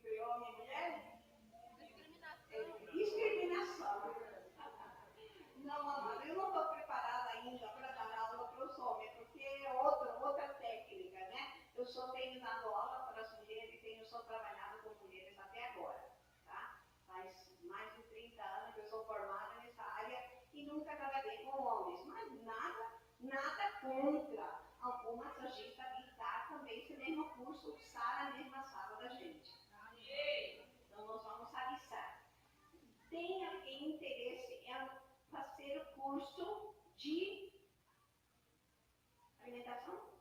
entre homem e mulher? Discriminação. Não, amado, eu não estou preparada ainda para dar aula para os homens, porque é outra técnica, né? Eu só tenho dado aula para as mulheres e tenho só trabalhado com mulheres até agora, tá? Faz mais de 30 anos que eu sou formada nessa área e nunca trabalhei com homens, mas nada contra alguma massagista habilitar também esse mesmo curso, usar a mesma sala da gente. Então nós vamos avisar. Tem alguém interesse em fazer o curso de alimentação?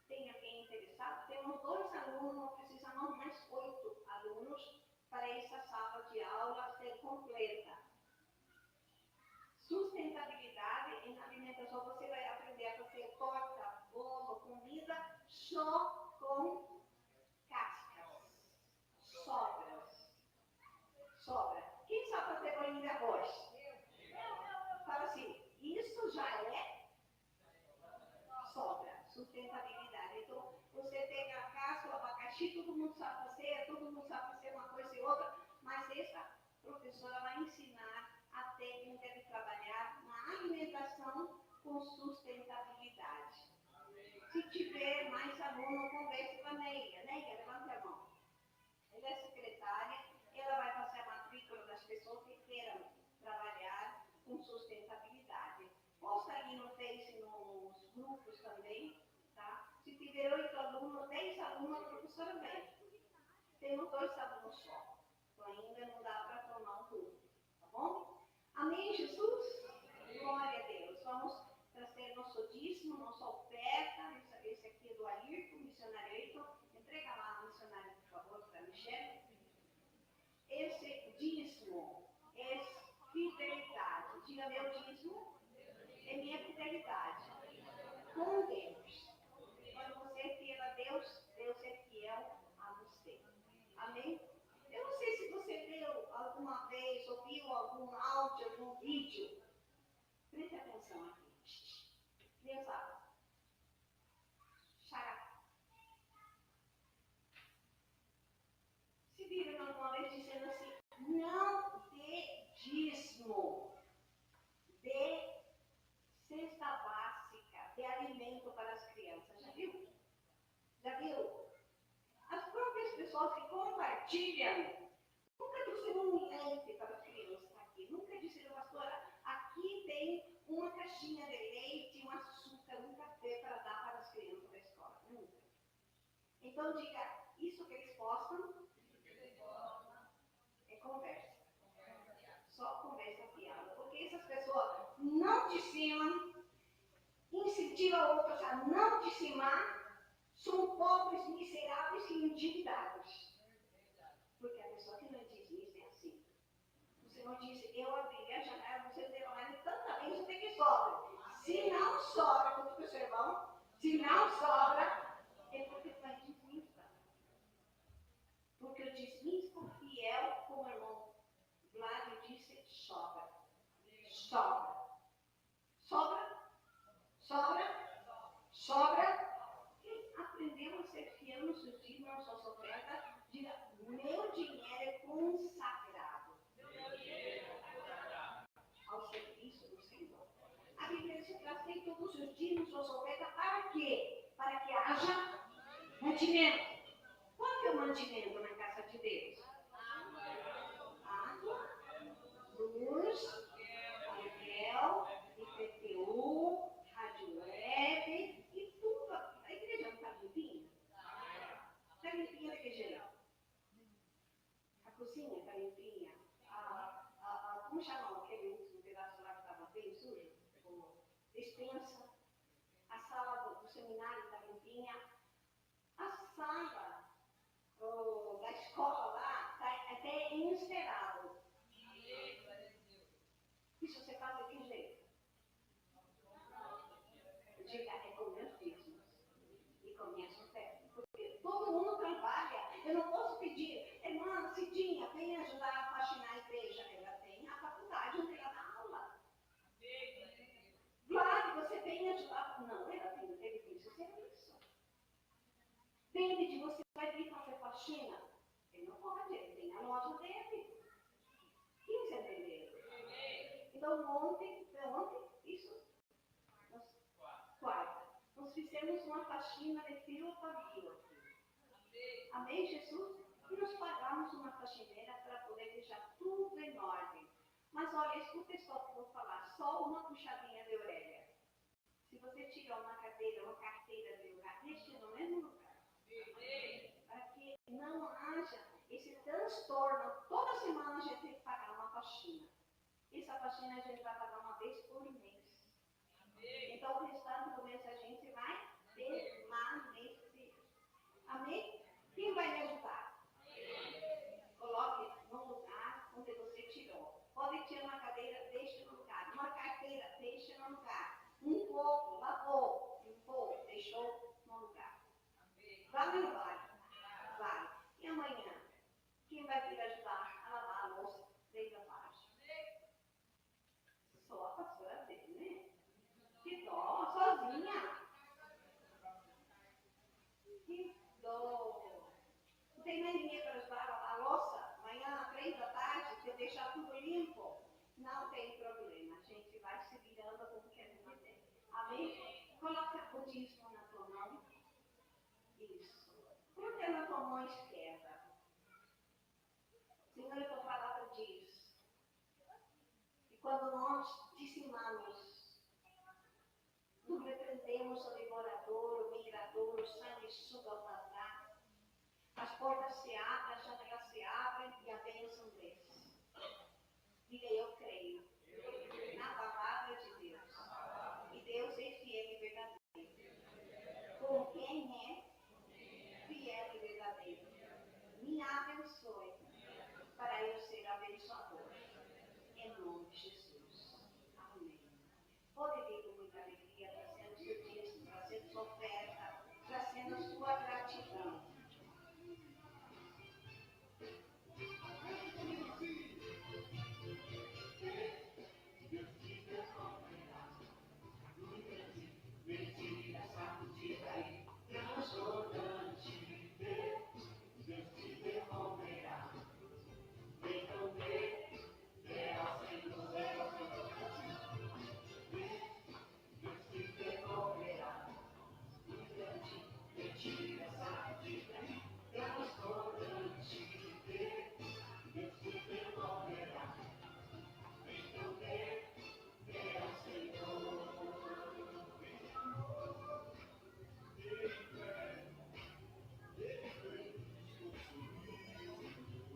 Tem alguém interessado? Temos 2 alunos, precisamos mais 8 alunos para essa sala de aula ser completa. Sustentabilidade em alimentação, você vai aprender a fazer torta, bolo, comida só com cascas, sobra. Quem sabe fazer bolinho de arroz? Fala assim, isso já é sobra, sustentabilidade. Então, você pega a casca, o abacaxi, todo mundo sabe fazer uma coisa e outra, mas essa professora vai ensinar a técnica de trabalhar na alimentação com sustentabilidade. Se tiver mais aluno, converse com a Neia. Neia, levanta a mão. Ela é secretária, ela vai fazer a matrícula das pessoas que queiram trabalhar com sustentabilidade. Posta aí no Face, nos grupos também, tá? Se tiver 8 alunos, 10 alunos, a professora vem. Temos 2 alunos só. Então ainda não dá para formar um grupo, tá bom? Amém, Jesus? Glória a Deus. Vamos trazer nosso dízimo, nossa oferta. Esse aqui é do Ayrton, missionário Ayrton. Entrega lá a missionária, por favor, para a Michelle. Esse dízimo é fidelidade. Diga meu dízimo, é minha fidelidade. Com Deus. Quando você é fiel a Deus, Deus é fiel a você. Amém? Eu não sei se você leu alguma vez, ouviu algum áudio, algum vídeo. Preste atenção aqui. Deus abre. Xará. Se viram alguma vez dizendo assim, não dê dízimo, dê cesta básica, dê alimento para as crianças. Já viu? Já viu? As próprias pessoas que compartilham nunca disseram um leite para as crianças aqui. Nunca disseram, pastora, aqui tem uma caixinha de leite, um açúcar, um café para dar para as crianças da escola. Nunca. Então diga, isso que eles postam é conversa. Só conversa fiada. Porque essas pessoas não dizimam, incentivam outros a não dizimar, são pobres, miseráveis e endividados. Porque a pessoa que não diz isso é assim. O Senhor disse, eu abri a janela, você trabalha tanta vez até que sobra. Se não sobra, como o seu irmão, se não sobra, é porque vai dizimista. Porque o dizimista fiel, como o irmão Vlad disse, sobra. Sobra. Sobra? Sobra? Sobra? Quem aprendeu a ser fiel no seu dízimo, nas suas ofertas, diga, meu dinheiro é consagrado ao serviço do Senhor. A Bíblia diz que trazei todos os dízimos, suas ofertas, para quê? Para que haja mantimento. Qual que é o mantimento na casa de Deus? Água, luz, aluguel, IPTU, rádio web e tudo. A igreja não está limpinha? Está limpinha de que jeito? A cozinha está limpinha? Como chama aquele último pedaço lá que estava bem sujo? Despensa. A sala do seminário está limpinha. A sala da escola lá está até encerado. Isso você faz de que jeito? Diga, é com meus dízimos e com minhas ofertas. Porque todo mundo trabalha. Eu não posso pedir, irmã Cidinha, vem ajudar a faxinar a igreja. Ela tem a faculdade onde ela dá aula. Claro, você vem ajudar. Não, ela tem o serviço. Depende de você vai vir fazer faxina. Ele não pode, ele tem a loja dele. Quem se entendeu? Então ontem, isso, quarta, nós fizemos uma faxina de fio a pavio. Amém, Jesus? E nós pagamos uma faxineira para poder deixar tudo em ordem. Mas olha, escuta só o que eu vou falar, só uma puxadinha de orelha. Se você tirar uma cadeira, uma carteira de lugar, deixe no mesmo lugar. Para que não haja esse transtorno. Toda semana a gente tem que pagar uma faxina. Essa faxina a gente vai pagar uma vez por mês. Então o restante do mês a gente vai permanecer. Amém? Quem vai me ajudar? Coloque no lugar onde você tirou. Pode tirar uma cadeira, deixe no lugar. Uma carteira, deixe no lugar. Um copo, lavou, limpou, deixou no lugar. Vai ou não vai? Vai. E amanhã? Quem vai vir ajudar a lavar a louça desde a baixo? Só a pastora dele, né? Que dó, sozinha. Que dó. Não tem nem ninguém para ajudar a lavar a louça? Amanhã, 3 da tarde, se eu deixar tudo limpo, não tem problema. A gente vai se virando como que a gente tem. Amém? Coloca o dízimo na tua mão. Isso. Põe na tua mão esquerda. Senhor, a tua palavra diz. E quando nós dizimamos, nós repreendemos o devorador, o migrador, o sangue suga ao vazar. As portas se abrem, as janelas se abrem e a bênção desce. Diga, eu creio na palavra de Deus. E Deus é fiel e verdadeiro. Com quem é fiel e verdadeiro. Me abençoe para eu ser abençoador. Em nome de Jesus. Amém. Pode vir com muita alegria, trazendo seu dízimo, trazendo sua oferta, trazendo sua gratidão.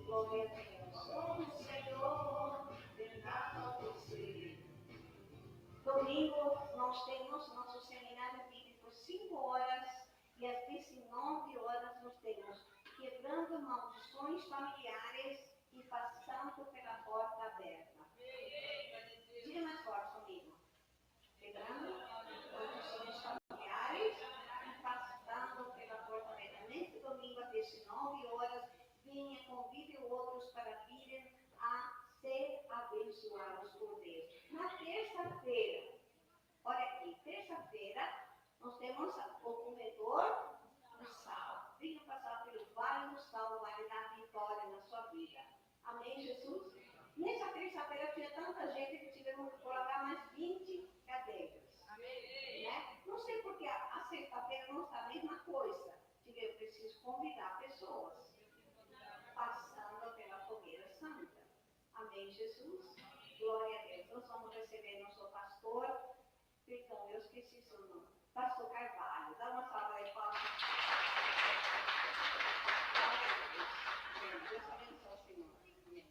Glória a Deus. Oh, Senhor, bendito você. Domingo nós temos nosso seminário bíblico 5 horas e às 19 horas nós temos quebrando maldições familiares e passando pela porta aberta. Diga mais forte comigo. Quebrando maldições familiares e passando pela porta aberta. Nesse domingo às 19 horas, venha, convide outros para virem a ser abençoados por Deus. Na terça-feira, olha aqui, terça-feira, nós temos o corredor do sal. Venha passar pelo vale do sal, o vale da vitória na sua vida. Amém, Jesus? Nessa terça-feira tinha tanta gente que tivemos que colocar mais 20 cadeiras. Amém. Né? Não sei porque a sexta-feira não está a mesma coisa. Eu preciso convidar pessoas. Passando pela fogueira santa. Amém, Jesus? Glória a Deus. Nós vamos receber nosso pastor. Então, eu esqueci seu nome. Pastor Carvalho. Dá uma salva de palmas. Glória a Deus. Deus abençoe, Senhor. Amém.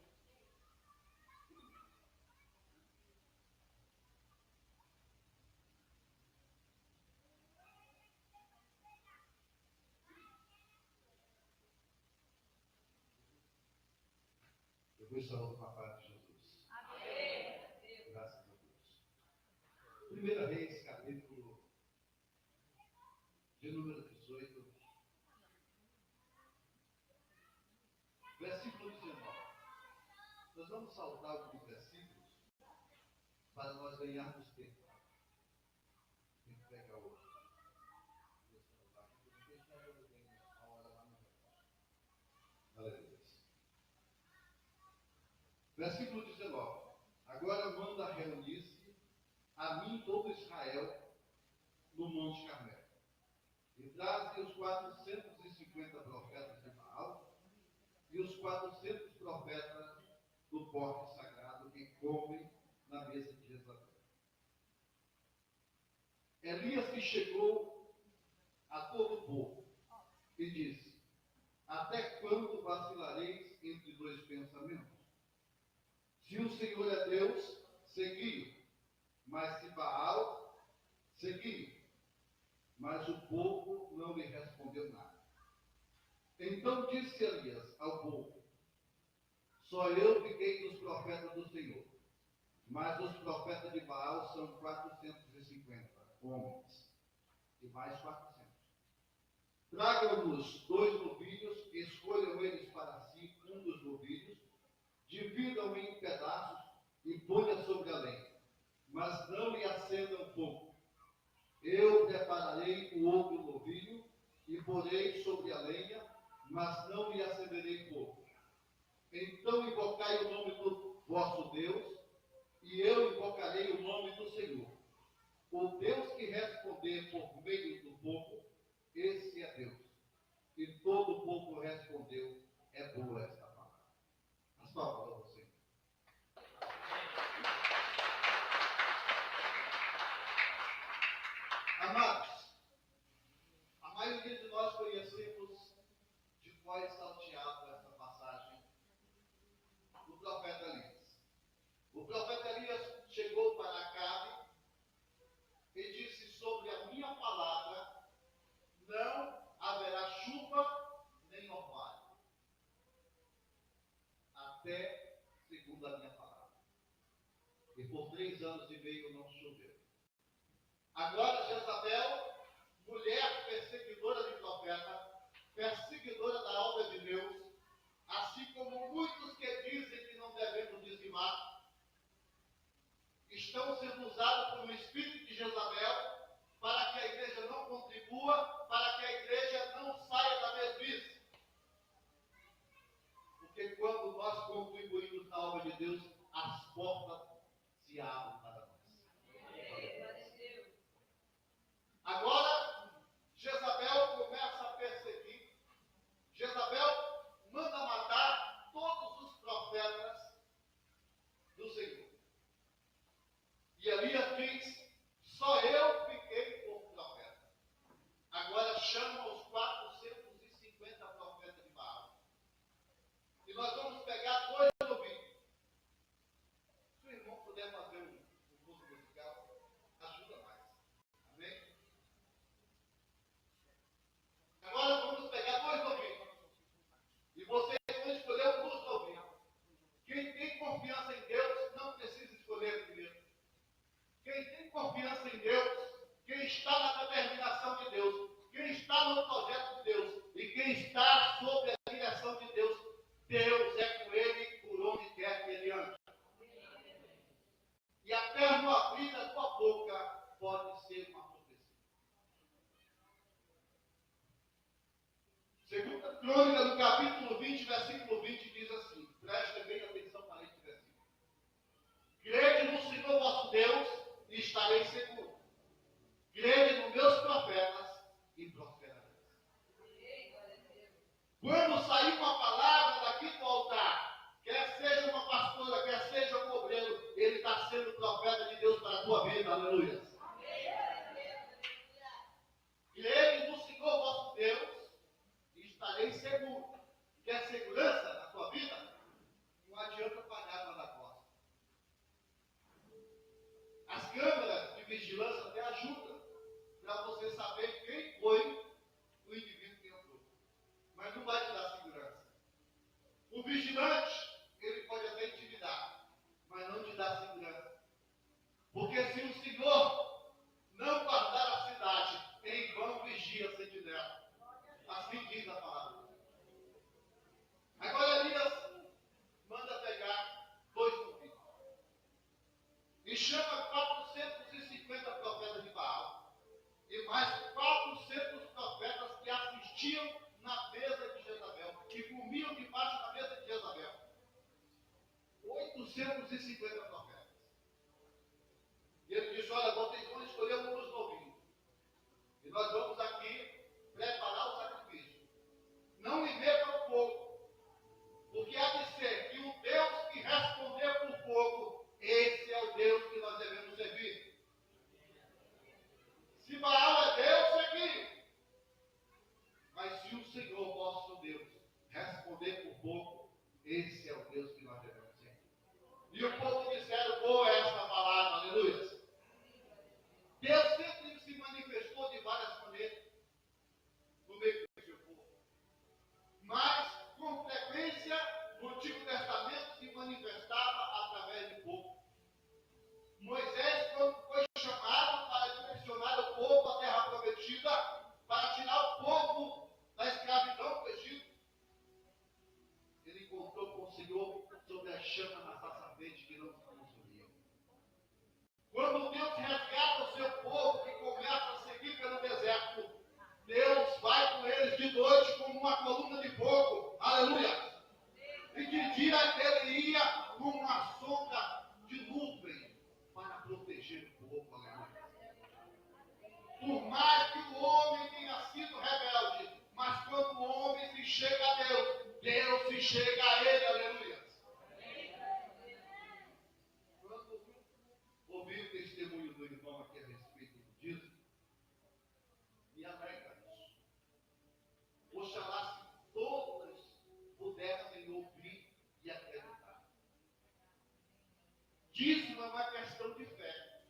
Depois saúde com a paz de Jesus. Amém. Graças a Deus. 1 Reis, capítulo de número 18, versículo 19. Nós vamos saltar alguns versículos para nós ganharmos tempo. Tem que pegar outro. Versículo 19. Agora manda reunir-se a mim todo Israel no Monte Carmelo. E traze os 450 profetas de Baal e os 400 profetas do porte sagrado que comem na mesa de Jezabel. Elias que chegou a todo o povo e disse: até quando vacilareis entre dois pensamentos? Se o Senhor é Deus, segui-o, mas se Baal, segui-o. Mas o povo não lhe respondeu nada. Então disse Elias ao povo: só eu fiquei dos profetas do Senhor, mas os profetas de Baal são 450 homens, e mais 400. Tragam-nos 2 novilhos, escolham eles para si um dos novilhos, dividam em pedaços e ponham sobre a lenha, mas não lhe acendam fogo. Eu prepararei o outro novilho e porei sobre a lenha, mas não lhe acenderei fogo. Então invocai o nome do vosso Deus, e eu invocarei o nome do Senhor. O Deus que responder por meio do povo, esse é Deus. E todo o povo respondeu: é boa esta palavra. As palmas a você. Amados, a maioria de nós conhecemos de qual é salteado essa passagem do profeta Elias. O profeta Elias chegou para Acabe e disse: sobre a minha palavra não haverá chuva nem orvalho, até segundo a minha palavra. E por 3 anos e meio não choveu. Agora Jezabel, mulher perseguidora de profeta, perseguidora da obra de Deus, assim como muitos que dizem que não devemos dizimar, estão sendo usados por um espírito de Jezabel para que a igreja não contribua, para que a igreja não saia da mesmice. Porque quando nós contribuímos na obra de Deus, as portas se abrem para nós. Agora, Jezabel começa a perseguir. Jezabel manda matar todos os profetas do Senhor. E Elias diz: só eu fiquei por profeta. Agora chama os 450 profetas de Baal. E nós vamos pegar 2 novilhos. Se o irmão puder fazer um curso musical, ajuda mais. Amém? Agora vamos pegar 2 novilhos. E vocês vão escolher um dos novilhos. Quem tem confiança em Deus não precisa escolher primeiro. Quem tem confiança em Deus, quem está na determinação de Deus, quem está no projeto de Deus e quem está sob a direção de Deus, Deus é com ele por onde quer que ele ande. E até no abrir da tua boca pode ser uma profecia. Segunda Crônica, no capítulo 20, versículo 20, diz assim: preste bem atenção para este versículo. Crede no Senhor vosso Deus e estareis seguros. Crede nos meus profetas e prosperareis. Quando sair uma palavra daqui do altar, quer seja uma pastora, quer seja um obreiro, ele está sendo profeta de Deus para a tua vida. Aleluia. Crede no Senhor vosso Deus e estareis seguros. Quer segurança na tua vida? Não adianta pagar água na costa. As câmeras de vigilância até ajudam para você saber quem foi o indivíduo que entrou. Mas não vai te dar segurança. 850 profetas. E ele disse, olha, vocês vão escolher um dos novinhos. E nós vamos aqui preparar o sacrifício. Não me metam fogo, porque há de ser que o Deus que responder por fogo, esse é o Deus que nós devemos servir. Se Baal é Deus, seguir. Mas se o Senhor, vosso Deus, responder por fogo, esse é o Deus que nós devemos servir. E o povo disseram, boa é esta palavra, aleluia. Deus sempre se manifestou de várias maneiras no meio do seu povo. Mas, com frequência, no Antigo Testamento se manifestava através de povo. Moisés, quando foi chamado para direcionar o povo à terra prometida, para tirar o povo da escravidão do Egito, ele encontrou com o Senhor sobre a chama na sarça ardente que não se consumia. Quando Deus resgata o seu povo que começa a seguir pelo deserto, Deus vai com eles de noite como uma coluna de fogo. Aleluia! E de dia ele ia com uma sombra de nuvem para proteger o povo. Aleluia! Por mais que o homem tenha sido rebelde, mas quando o homem se chega a Deus, Deus se chega a ele. Aleluia! Quando ouvi o testemunho do irmão aqui a respeito disso, me alegra isso. Oxalá se todas pudessem ouvir e acreditar. Dízimo é uma questão de fé.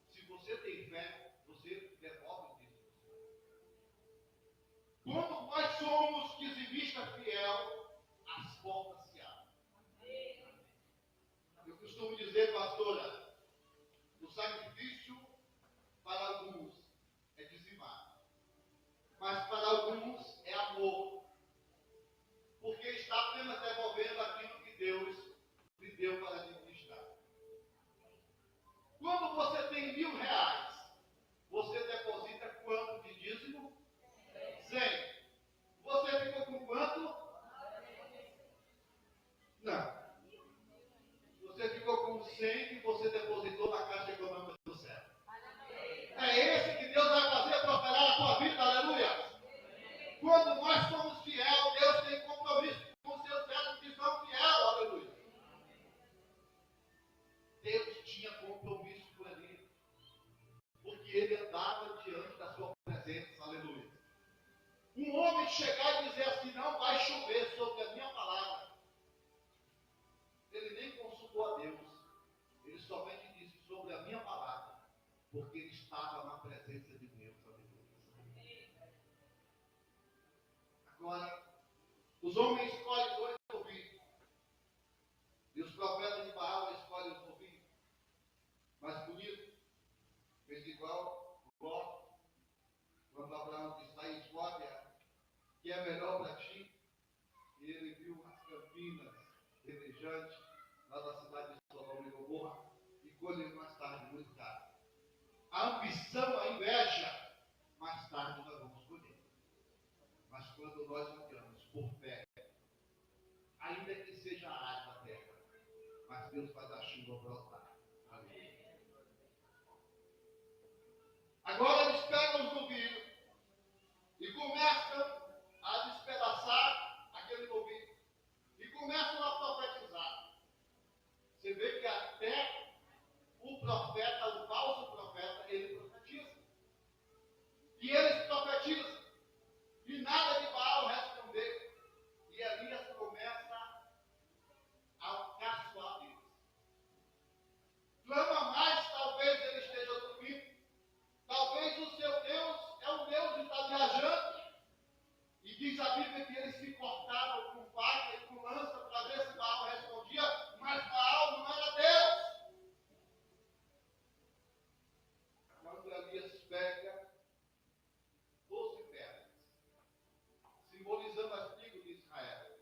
Se você tem fé, você devolve o dízimo. Quando nós somos dizimista fiel, as portas se abrem. Eu costumo dizer, pastora, o sacrifício para alguns é dizimar, mas para alguns é amor, porque está apenas devolvendo aquilo que Deus lhe deu para administrar. Quando você tem R$1.000, você deposita quanto de dízimo? 100. Você ficou com quanto? Não. Você ficou com 100 que você depositou na Caixa Econômica do Céu. É esse que Deus vai fazer prosperar a tua vida, aleluia. Quando nós somos fiéis, Deus tem compromisso com os seus servos que são fiéis, aleluia. Deus tinha compromisso com ele, porque ele andava diante da sua presença, aleluia. Um homem chegar e dizer assim, não vai chover sobre a minha palavra. Ele nem consultou a Deus. Ele somente disse sobre a minha palavra, porque ele estava na presença de Deus, aleluia. Agora, os homens escolhem dois ouvidos. E os profetas de Baal escolhem os ouvidos. Mais bonito, fez igual o Ló, quando Abraão disse, aí escolhe que é melhor para ti. E ele viu as campinas verdejantes lá da cidade de Sodoma e Gomorra e colheu mais tarde muito caro. A ambição, a inveja, mais tarde nós vamos colher. Mas quando nós andamos por fé, ainda que seja área da terra, mas Deus faz a chuva brotar. Amém. Agora eles pegam os novilhos e começam a despedaçar aquele novilho e começam a profetizar. Você vê que até o profeta, o falso profeta, ele profetiza. E eles profetizam. E nada de Baal responder. E Elias começa a caçoar deles. Clama mais, talvez ele esteja dormindo. Talvez o seu Deus é um Deus que está viajando. E diz a Bíblia que eles se cortavam com faca e com lança para ver se Baal respondia, mas Baal não era Deus. Quando Elias pega 12 pedras, simbolizando as tribos de Israel,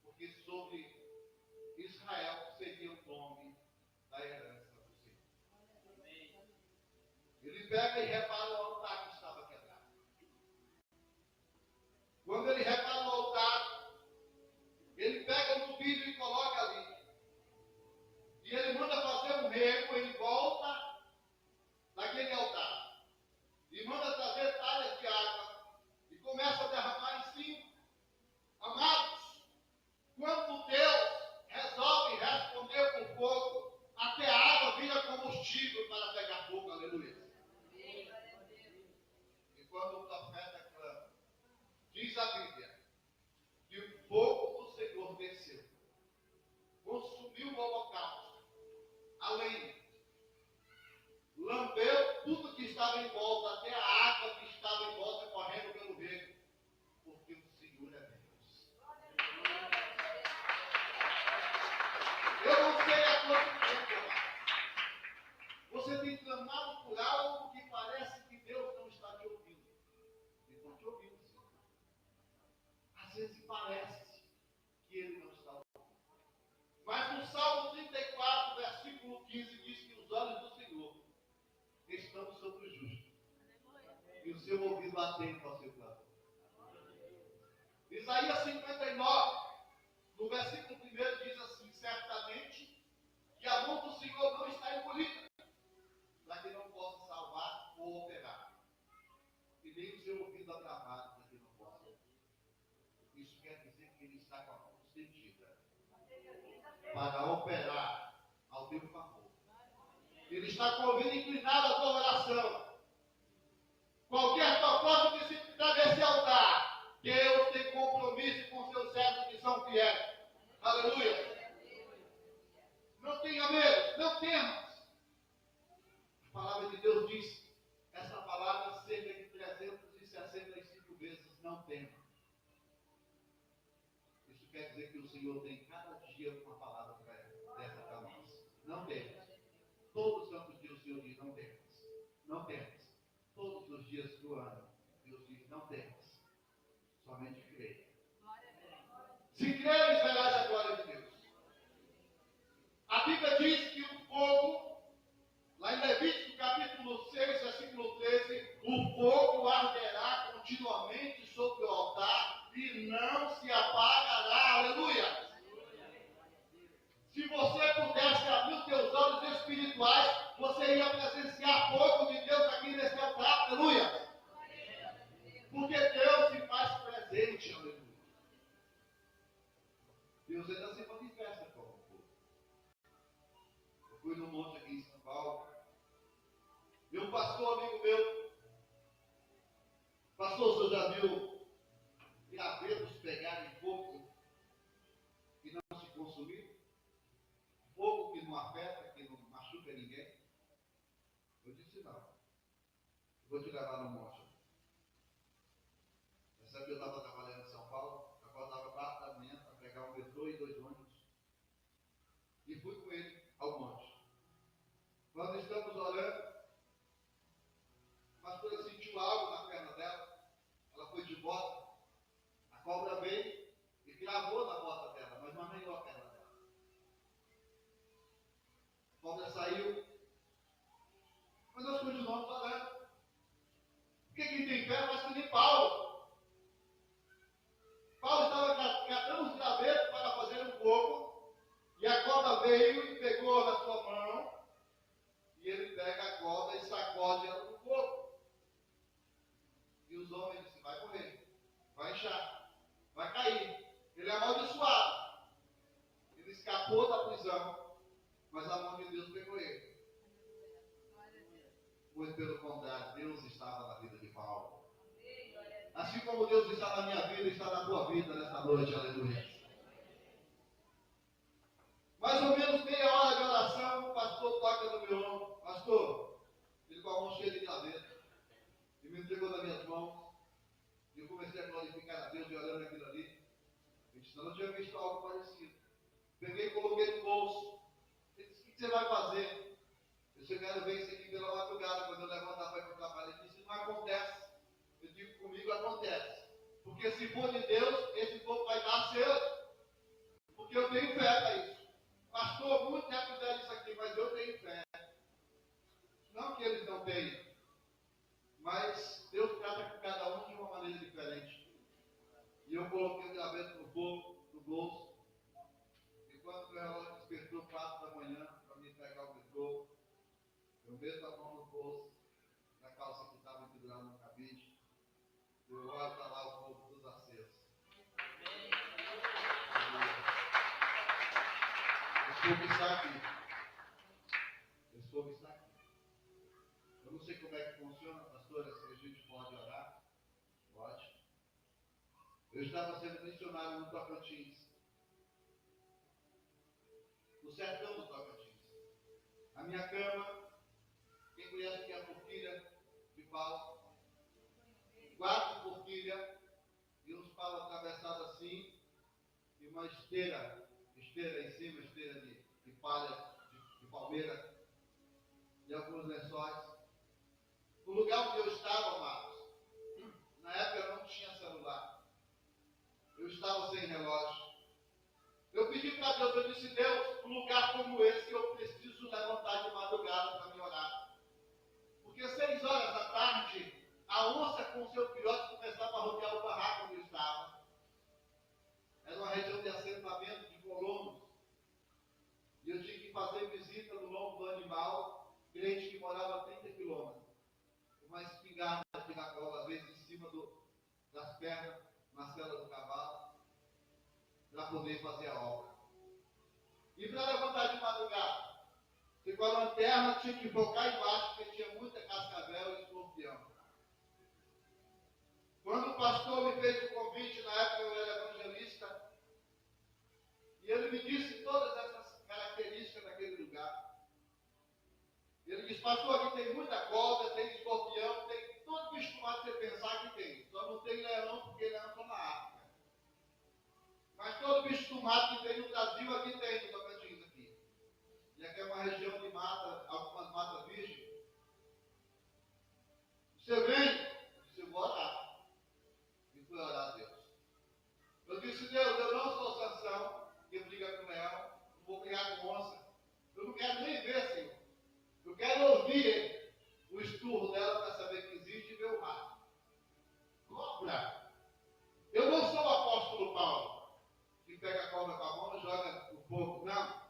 porque sobre Israel seria o nome da herança do Senhor. Ele pega e repara o altar que estava quebrado. Quando ele repara o altar, Diz a Bíblia que o fogo do Senhor desceu, consumiu o holocausto, a lenha, lambeu tudo que estava em volta, até a água que estava em volta correndo pelo rego, porque o Senhor é Deus. Eu não sei há quanto tempo, amado, você tem clamado por algo que parece que Deus não está te ouvindo. Ele está te ouvindo, sim. Às vezes parece que Ele não está ouvindo. Mas no Salmo 34, versículo 15, diz que os olhos do Senhor estão sobre o justo. E o seu ouvido atento ao seu clamor. Isaías 59, no versículo 1 diz assim: certamente que a mão do Senhor não está encolhida, para que não possa salvar ou operar. E nem o seu ouvido agravado, para que não possa ouvir. Isso quer dizer que ele está com a mão estendida para operar ao teu favor. Ele está com o ouvido inclinado à tua oração. Qualquer propósito que se fizer desse altar, Deus tem compromisso com seus servos que são fiéis. Aleluia. Não tenha medo, não temas. A palavra de Deus diz, essa palavra cerca de 365 vezes, não temas. Isso quer dizer que o Senhor tem cada dia uma palavra dessa para nós. Não temas. Todos os santos dias o Senhor diz, não temas. Não temas. Todos os dias do ano, Deus diz, não temas. Somente creia. Se creres, verás a glória de Deus. A Bíblia diz que o fogo, lá em Levítico capítulo 6, versículo 13, o fogo arderá continuamente sobre o altar e não se apagará. Aleluia! Se você pudesse abrir os teus olhos espirituais, você ia presenciar fogo de Deus aqui nesse altar. Aleluia! Porque Deus se faz presente. Aleluia! Deus ainda se manifesta como um fogo. Eu fui num monte aqui em São Paulo. E um pastor amigo meu, pastor, você já viu gravetos pegarem fogo e não se consumir? Fogo que não afeta, que não machuca ninguém? Eu disse não. Eu vou te levar no monte. Essa que eu estava trabalhando em São Paulo, acordava 4 da manhã para pegar um metrô e 2 ônibus. E fui com ele ao monte. Quando estamos orando, a pastora sentiu algo na perna dela. Ela foi de bota. A cobra veio e cravou na bota dela, mas não arranhou a perna dela. A cobra saiu. Mas nós continuamos orando. Porque quem tem fé faz que nem Paulo. Paulo estava catando os gravetos para fazer um fogo. E a cobra veio e pegou na sua mão. E ele pega a corda e sacode ela no fogo. E os homens disseram, vai morrer, vai inchar, vai cair. Ele é amaldiçoado. Ele escapou da prisão, mas a mão de Deus pegou ele. Pois pelo contrário, Deus estava na vida de Paulo. Assim como Deus está na minha vida, está na tua vida nesta noite, aleluia. Mais ou menos meia hora de oração, o pastor toca no meu ombro. Pastor, ele com a mão cheia de gaveta, e me entregou nas minhas mãos, e eu comecei a glorificar a Deus e olhando aquilo ali. Eu disse, não tinha visto algo parecido. Peguei e coloquei no bolso. Ele disse, o que você vai fazer? Eu disse, eu quero ver isso aqui pela madrugada, quando eu levantar para ir para o trabalho. Ele disse, não acontece. Eu digo, comigo acontece. Porque se for de Deus, esse povo vai dar certo. Porque eu tenho fé para isso. Pastor, muitos já fizeram isso aqui, mas eu tenho fé. Não que eles não tenham, mas Deus trata com cada um de uma maneira diferente. E eu coloquei o graveto no bolso. E quando o meu relógio despertou 4 da manhã para me pegar o metrô, eu meto a mão no bolso, na calça que estava pendurada no cabide. Eu olho para lá o fogo dos acesos. Esse fogo está aqui. Esse fogo está aqui. Eu não sei como é que funciona, pastora, se a gente pode orar. Pode. Eu estava sendo missionário no Tocantins, no sertão do Tocantins. A minha cama, quem conhece que é a forquilha de pau, 4 forquilhas e uns paus atravessados assim, e uma esteira em cima, esteira de palha, de palmeira, e alguns lençóis. No lugar onde eu estava, amados, na época eu não tinha celular, eu estava sem relógio. Eu pedi para Deus, eu disse: Deus, um lugar como esse eu preciso levantar de madrugada para me orar. Porque 6 horas da tarde, a onça com seu filhote começava a rodear o barraco onde eu estava. Era uma região de assentamento de colonos. E eu tinha que fazer visita no lombo do animal, crente que morava a 30 quilômetros. Uma espingarda de tiracolo, às vezes em cima das pernas, na cela do cavalo, para poder fazer a obra. E para levantar de madrugada, se com a lanterna tinha que focar embaixo, porque tinha muita cascavel e escorpião. Quando o pastor me fez o convite, na época eu era evangelista, e ele me disse todas essas características daquele lugar. Ele disse: pastor, aqui tem muita cobra, tem escorpião, tem todo bicho que você pensar que tem. Só não tem leão, porque leão está na África. Mas todo bicho do mato que tem no Brasil, aqui tem, no Tocantins aqui. E aqui é uma região de mata, algumas matas virgens. Você vem? Eu vou orar. E fui orar a Deus. Eu disse: Deus, eu não sou Sansão, que briga com leão, não vou brigar com onça. Eu não quero nem ver, Senhor. Eu quero ouvir o esturro dela para saber que existe e ver o rato. Cobra. Eu não sou o apóstolo Paulo, que pega a cobra com a mão e joga o fogo. Não.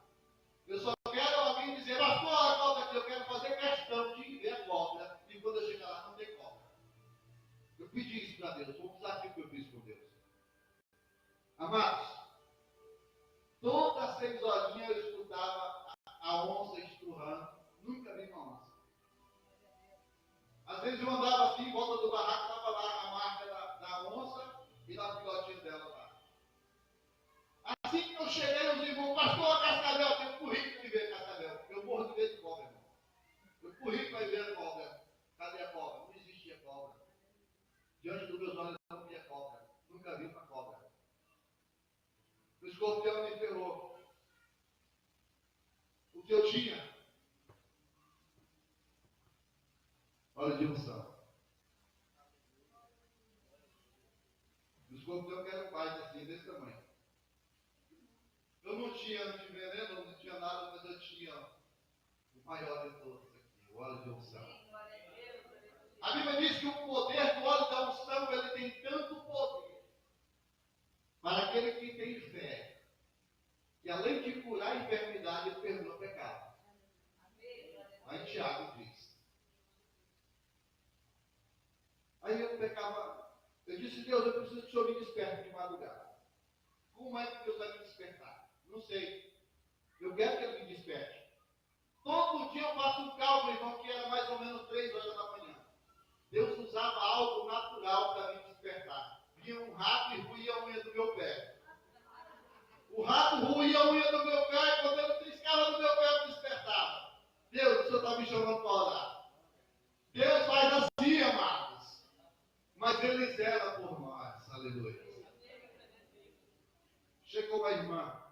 Eu só quero alguém dizer: pastor, a cobra aqui, eu quero fazer questão de ver a cobra. E quando eu chegar lá, não tem cobra. Eu pedi isso para Deus. Foi um desafio que eu fiz com Deus. Amados, todas 6 horinhas eu escutava a onça esturrando. Nunca vi uma onça. Às vezes eu andava assim, em volta do barraco, estava lá a marca da onça e da filhotinha dela lá. Assim que eu cheguei, os irmãos: pastor, cascavel, eu fui rico de ver cascavel. Eu morro de medo de cobra, irmão. Eu fui rico para ver a cobra. Cadê a cobra? Não existia cobra. Diante dos meus olhos não via cobra. Nunca vi uma cobra. O escorpião me ferrou. O que eu tinha? Olha de unção. O escorpião que era um baita assim, desse tamanho. Eu não tinha antiveneno, não tinha nada, mas eu tinha o maior de todos aqui, o óleo de unção. A Bíblia diz que o poder do óleo da unção, ele tem tanto poder para aquele que tem fé, que além de curar a enfermidade, ele perdoa o pecado. Aí Tiago diz. Aí eu pecava, eu disse: Deus, eu preciso que o Senhor me desperte de madrugada. Como é que Deus vai me despertar? Não sei. Eu quero que Ele me desperte. Todo dia eu faço um cálculo, irmão, que era mais ou menos 3 horas da manhã. Deus usava algo natural para me despertar. Vinha um rato e ruía a unha do meu pé. O rato ruía a unha do meu pé e quando ele triscava no meu pé, eu despertava. Deus, o Senhor está me chamando para orar. Deus faz assim, amados. Mas Ele zela por nós. Aleluia. Chegou uma irmã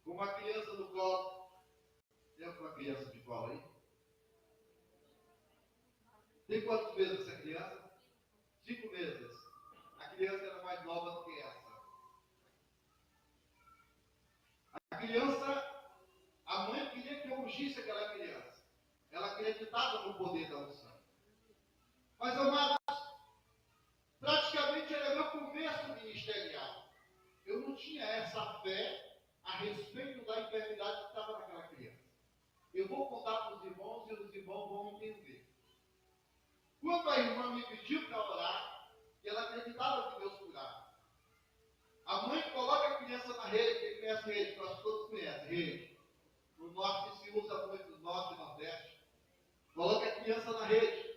com uma criança no colo. Tem alguma criança de colo aí? Tem quantos meses essa criança? 5 meses. A criança era mais nova do que essa. A criança, a mãe queria que eu ungisse aquela criança. Ela acreditava no poder da unção. Mas, amados, praticamente era meu começo ministerial. Eu não tinha essa fé a respeito da enfermidade que estava naquela criança. Eu vou contar para os irmãos e os irmãos vão entender. Quando a irmã me pediu para orar, ela acreditava que Deus curava. A mãe coloca a criança na rede, quem conhece rede, nós todos conhecem rede. No norte se usa muito, no norte e nordeste. Coloca a criança na rede.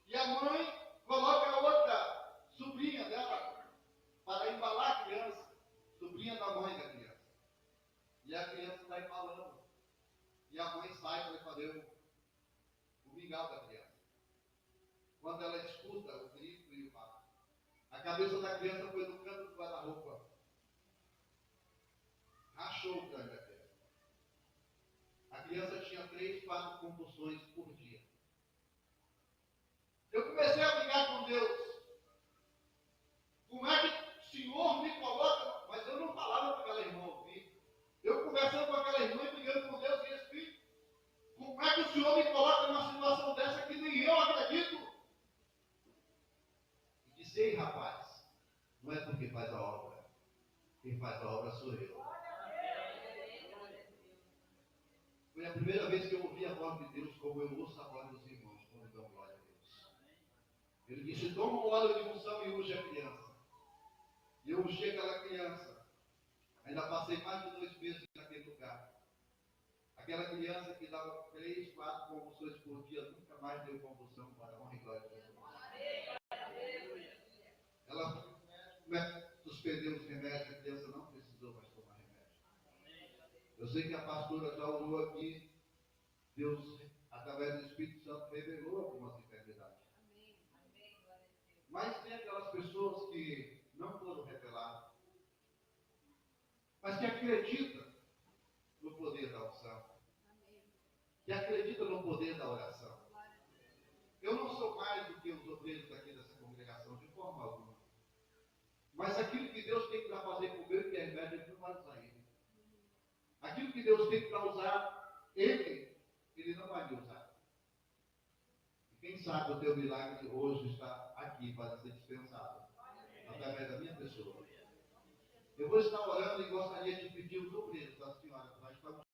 E a mãe coloca a outra sobrinha quingal da criança. Quando ela escuta o grito e o papo, a cabeça da criança foi no canto do guarda-roupa. Rachou o crânio da criança. A criança tinha 3, 4 convulsões por dia. Eu comecei a brigar com Deus. Como é que o Senhor me coloca? Mas eu não falava para aquela irmã ouvir. Eu conversando com aquela irmã e brigando com Deus e Espírito. Como é que o Senhor me coloca numa situação dessa que nem eu acredito? E disse, ei rapaz, não é porque faz a obra. Quem faz a obra sou eu. Foi a primeira vez que eu ouvi a voz de Deus como eu ouço a voz dos irmãos quando dão glória a Deus. Ele disse, toma um óleo de unção e unge a criança. E eu ungi aquela criança. Ainda passei mais de 2 meses naquele lugar. Aquela criança que dava 3, 4 convulsões por dia, nunca mais deu convulsão para a honra e glória de Deus. Ela suspendeu os remédios, a criança não precisou mais tomar remédio. Eu sei que a pastora já orou aqui, Deus, através do Espírito Santo, revelou algumas enfermidades. Mas tem aquelas pessoas que não foram reveladas, mas que acreditam no poder da unção, que acreditam no poder da oração. Eu não sou mais do que os obreiros aqui dessa congregação, de forma alguma. Mas aquilo que Deus tem para fazer com o meu intermédio, Ele não vai usar ele. Aquilo que Deus tem para usar Ele não vai me usar. E quem sabe o teu milagre hoje está aqui para ser dispensado, através da minha pessoa. Eu vou estar orando e gostaria de pedir os obreiros da senhora. Nós estamos